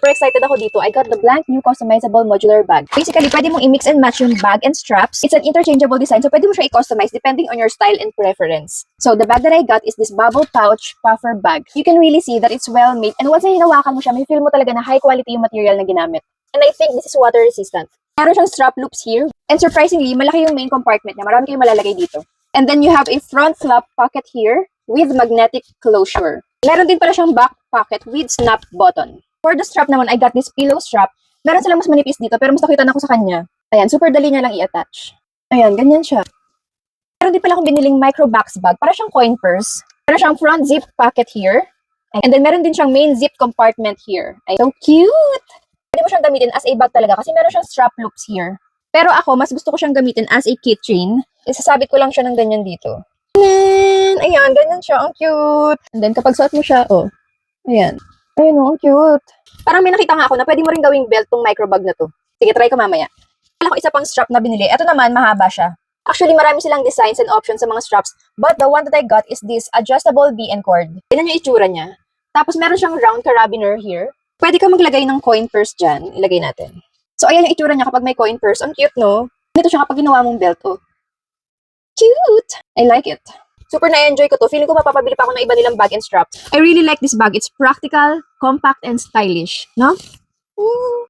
Super excited ako dito. I got the blank new customizable modular bag. Basically, pwede mong i-mix and match yung bag and straps. It's an interchangeable design, so pwede mo siya i-customize depending on your style and preference. So, the bag that I got is this bubble pouch puffer bag. You can really see that it's well made, and once na hinawakan mo siya, may feel mo talaga na high quality yung material na ginamit. And I think this is water resistant. Meron siyang strap loops here, and surprisingly, malaki yung main compartment niya. Marami kayong malalagay dito. And then you have a front flap pocket here with magnetic closure. Meron din pala siyang back pocket with snap button. For the strap naman, I got this pillow strap. Meron silang mas manipis dito, pero mas nakita na ako sa kanya. Ayan, super dali niya lang i-attach. Ayan, ganyan siya. Meron din pala akong biniling micro box bag. Para siyang coin purse. Meron siyang front zip pocket here. And then meron din siyang main zip compartment here. Ay, so cute! Pwede mo siyang gamitin as a bag talaga kasi meron siyang strap loops here. Pero ako, mas gusto ko siyang gamitin as a keychain. Isasabit ko lang siya ng ganyan dito. And then, ayan, ganyan siya. Ang cute! And then, kapag suot mo siya, oh, ayan. Ayun, ang cute. Parang may nakita nga ako na pwede mo rin gawing belt tong micro bag na to. Sige, try ko mamaya. Wala ko isa pang strap na binili. Ito naman, mahaba siya. Actually, marami silang designs and options sa mga straps. But the one that I got is this adjustable BN cord. Tignan yung itsura niya. Tapos meron siyang round carabiner here. Pwede ka maglagay ng coin purse dyan. Ilagay natin. So, ayan yung itsura niya kapag may coin purse. Ang cute, no? Dito siya kapag ginawa mong belt, oh. Cute! I like it. Super na-enjoy ko to. Feeling ko mapapabili pa ako ng iba nilang bag and straps. I really like this bag. It's practical, compact, and stylish. No?